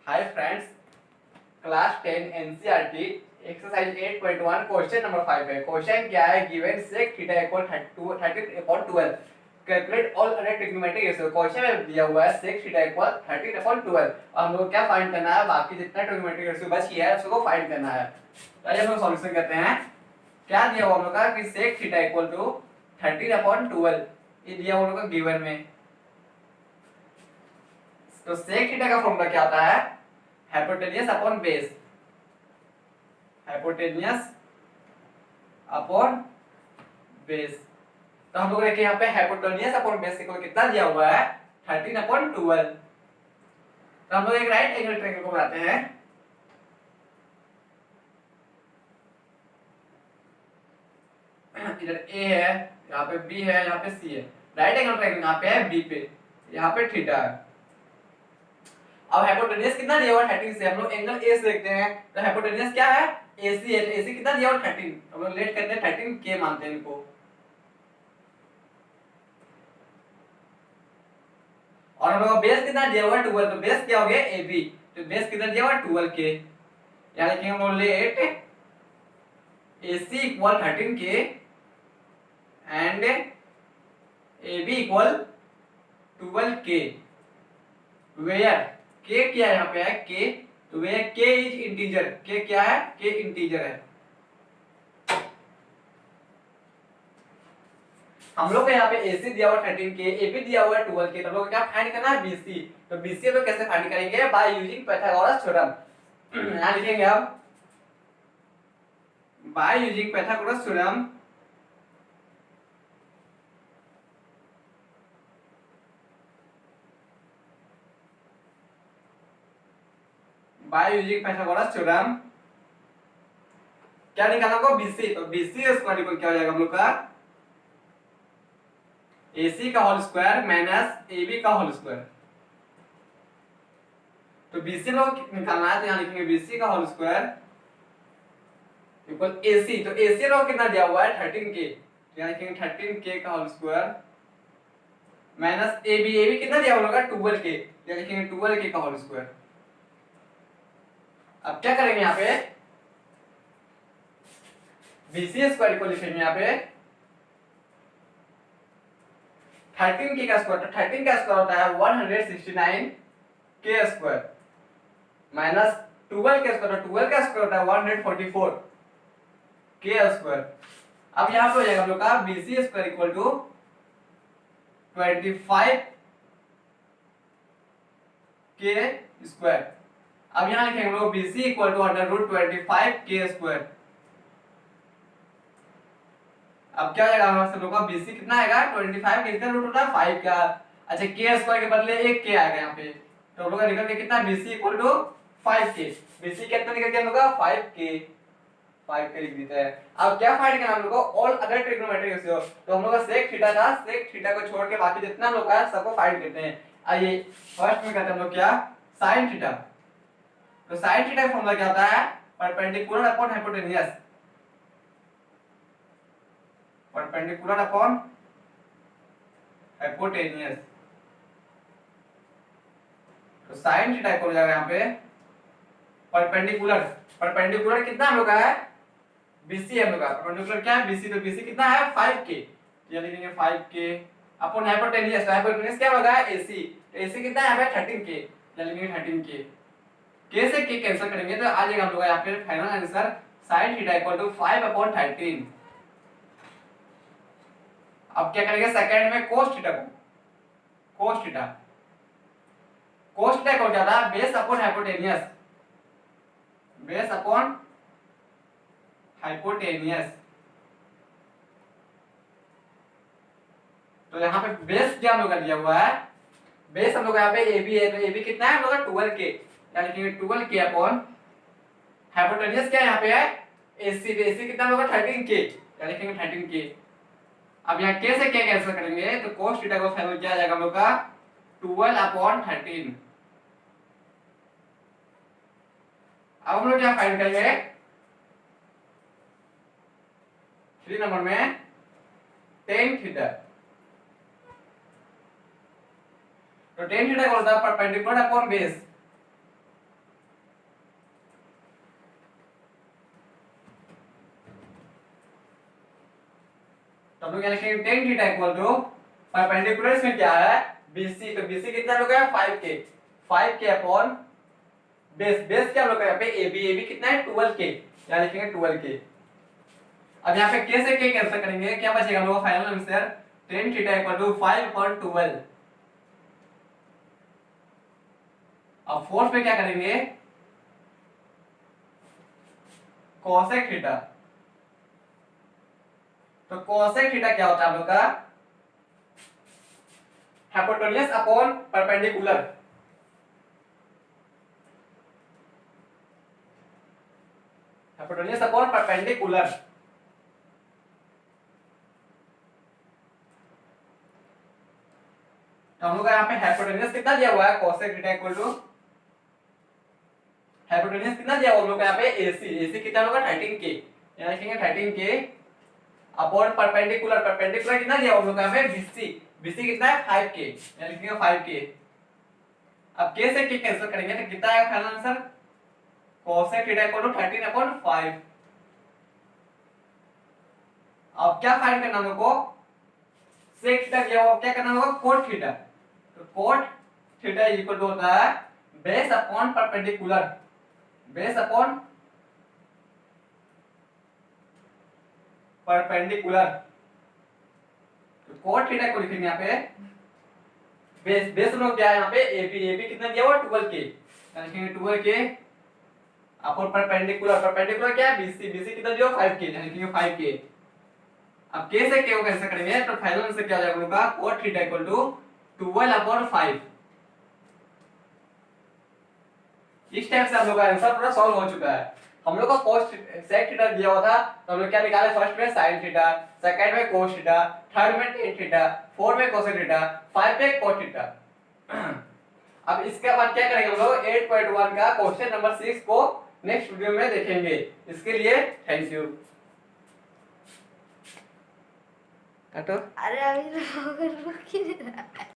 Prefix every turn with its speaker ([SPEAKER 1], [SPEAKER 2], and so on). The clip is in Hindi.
[SPEAKER 1] Hi friends, class 10 NCERT exercise 8.1 question number 5 है। क्वेश्चन क्या है? Given sec theta equal 13/12 calculate all other trigonometric ratio. Question में दिया हुआ है sec थीटा इक्वल 13/12 और हम लोग क्या फाइंड करना है? बाकी जितना ट्रिग्नोमेट्रिक रेशियो बच गया है उसको फाइंड करना है। तो आइए हम लोग सॉल्यूशन करते हैं। क्या दिया हुआ हम लोग का कि sec थीटा इक्वल टू 13/12, ये दिया हुआ हम लोग का गिवन में। तो sec थीटा का फॉर्मूला क्या आता है? Hypotenuse upon base, hypotenuse upon base. तो हम लोग देखिए यहाँ पे हाइपोटेन्यूस अपॉन बेस इक्वल कितना दिया हुआ है? 13/12। तो हम लोग एक राइट एंगल ट्रायंगल को बनाते हैं। इधर ए है, यहाँ पे बी है, यहाँ पे सी है। राइट एंगल ट्रायंगल यहाँ पे है बी पे, यहाँ पे थीटा है। अब हाइपोटेन्यूस कितना दिया हुआ है? 13 से। हम लोग एंगल ए से देखते हैं तो हाइपोटेन्यूस क्या है? एसी है। एसी कितना दिया हुआ है? 13। हम लोग लेट करते हैं 13 के मानते हैं इनको। और हम लोग का बेस कितना दिया हुआ है? 12। तो बेस क्या हो गया? AB। तो बेस कितना दिया हुआ है? 12 के। यानी कि हम लेट AC इक्वल 13 के एंड AB इक्वल 12 के। वेयर के क्या है? यहाँ पे है के। तो वेयर के इज इंटीजर। के क्या है? के इंटीजर है। हम लोग को यहाँ पे AC दिया हुआ 13 के, AB दिया हुआ है 12 के। तो हम लोग क्या फाइंड करना है? BC। तो BC हम लोग कैसे फाइंड करेंगे? By using Pythagoras theorem. यहाँ लिखेंगे आप by using Pythagoras theorem by using Pythagoras theorem क्या निकाला होगा? BC। तो BC स्क्वायर इक्वल क्या हो जाएगा हम लोग का? AC का होल स्क्वायर माइनस AB का होल स्क्वायर। तो BC लोग निकालना है तो यहाँ लिखेंगे BC का होल स्क्वायर इक्वल AC। तो AC लोग कितना दिया हुआ है? 13 के। तो यहाँ लिखेंगे 13 के का whole square minus AB। AB कितना दिया हुआ होगा? 12 के। यहाँ लिखेंगे 12 के का होल स्क्वायर। अब क्या करेंगे यहाँ पे? BC स्क्वायर इक्वल लिखेंगे यहाँ पे 13 के का स्क्वायर। तो 13 का स्क्वायर होता है 169 के स्क्वायर माइनस 12 के स्क्वायर। 12 का स्क्वायर होता है 144 के स्क्वायर। अब यहाँ पे हो जाएगा हम लोग का BC स्क्वायर इक्वल टू 25 के स्क्वायर। अब यहाँ लिखेंगे हम लोग BC equal to under root 25 के स्क्वायर। अब क्या हो जाएगा हमारे लोग का? BC कितना आएगा? 25 के कितना रूट होता है? 5 का। अच्छा, के स्क्वायर के बदले एक के आएगा यहाँ पे। तो हम लोग का निकल के कितना? BC इक्वल टू 5 के। BC कितना निकल गया हम लोग का? 5 के। 5 के लिख देते हैं। अब क्या फाइंड करना हम लोग को? All other trigonometric ratio. तो हम लोग का सेक थीटा था, सेक थीटा को छोड़ के बाकी जितना हम लोग का है सबको फाइंड करते हैं। आइए फर्स्ट में करते हैं हम लोग क्या? Sine theta. तो साइन थीटा का फॉर्मूला क्या होता है? Perpendicular upon hypotenuse. Perpendicular upon hypotenuse. तो साइन थीटा इक्वल हो जाएगा यहाँ पे परपेंडिकुलर। परपेंडिकुलर कितना हम लोग का है? BC हम लोग का। परपेंडिकुलर क्या है? BC। तो BC कितना है? 5 के। तो ये लिखेंगे 5 के अपॉन हाइपोटेन्यूस। तो हाइपोटेन्यूस क्या होगा? AC। तो AC कितना है यहाँ पे? 13 के। तो लिखेंगे 13 के। के से के कैंसिल करेंगे तो आ जाएगा हम लोग यहाँ पे final answer sin theta equal to 5/13। अब क्या करेंगे सेकंड में? cos थीटा को। cos थीटा को क्या था? Base upon hypotenuse. Base upon hypotenuse. तो यहाँ पे बेस क्या हम लोग का दिया हुआ है? बेस हम लोग यहाँ पे AB है। तो AB कितना है हम लोग का? 12 के। यानी कि 12 के अपॉन हाइपोटेन्यूस क्या यहाँ पे है? AC। तो AC कितना हम लोग का? 13 के। यानी कि 13 के। अब यहाँ के से क्या कैंसिल करेंगे तो cos थीटा का फाइनल क्या आ जाएगा हम लोग का? 12/13। अब हम लोग क्या फाइंड करेंगे? 3 नंबर में tan थीटा। तो tan थीटा क्या होता है? Perpendicular upon base. हम लोग यहाँ लिखेंगे tan theta equal to perpendicular इसमें क्या है BC, तो BC कितना लोग है 5k, 5k अपॉन बेस क्या हम लोग का यहाँ पे AB कितना है 12k, यहाँ लिखेंगे 12k। अब यहाँ पे k से k कैंसिल करेंगे, क्या बचेगा हम लोग का final answer tan theta equal to 5 upon 12। अब फोर्थ में क्या करेंगे cosec थीटा, तो cosec थीटा क्या होता है हम लोग का hypotenuse upon perpendicular, hypotenuse upon perpendicular. तो हम लोग का यहाँ पे हाइपोटेन्यूज कितना दिया हुआ है cosec theta equal to, hypotenuse कितना दिया हुआ हम लोग का यहाँ पे AC कितना होगा 13k, यहाँ लिखेंगे 13k अपॉन परपेंडिकुलर, परपेंडिकुलर कितना दिया हम लोग का यहाँ पे BC कितना है 5k, यहाँ लिखेंगे 5k। अब k से k कैंसिल करेंगे तो कितना आएगा final answer cosec theta equal to 13 upon 5। अब क्या फाइंड करना होगा को sec थीटा दिया हुआ, क्या करना होगा cot थीटा, तो cot थीटा इक्वल टू होता है base upon perpendicular, base upon perpendicular, तो cot थीटा को लिखेंगे यहाँ पे बेस लोग क्या है यहाँ पे AB कितना दिया हुआ 12k, लिखेंगे 12k अपॉन परपेंडिकुलर, परपेंडिकुलर क्या है BC कितना दिया हुआ 5k, लिखेंगे 5k। अब k से k को कैसे करेंगे तो फाइनल आंसर क्या आ जाएगा हम लोग का cot theta equal to 12 upon 5। इस टाइप से हम लोग का आंसर पूरा सॉल्व हो चुका है। हम लोग का cos sec थीटा दिया हुआ था तो हम लोग क्या निकाले फर्स्ट में sin थीटा, सेकंड में cos थीटा, थर्ड में tan थीटा, फोर्थ में cosec थीटा, 5 पे cot थीटा। अब इसके बाद क्या करेंगे हम लोग 8.1 का क्वेश्चन नंबर 6 को नेक्स्ट वीडियो में देखेंगे। इसके लिए थैंक यू। काटो।
[SPEAKER 2] अरे अभी रुक ही नहीं रहा।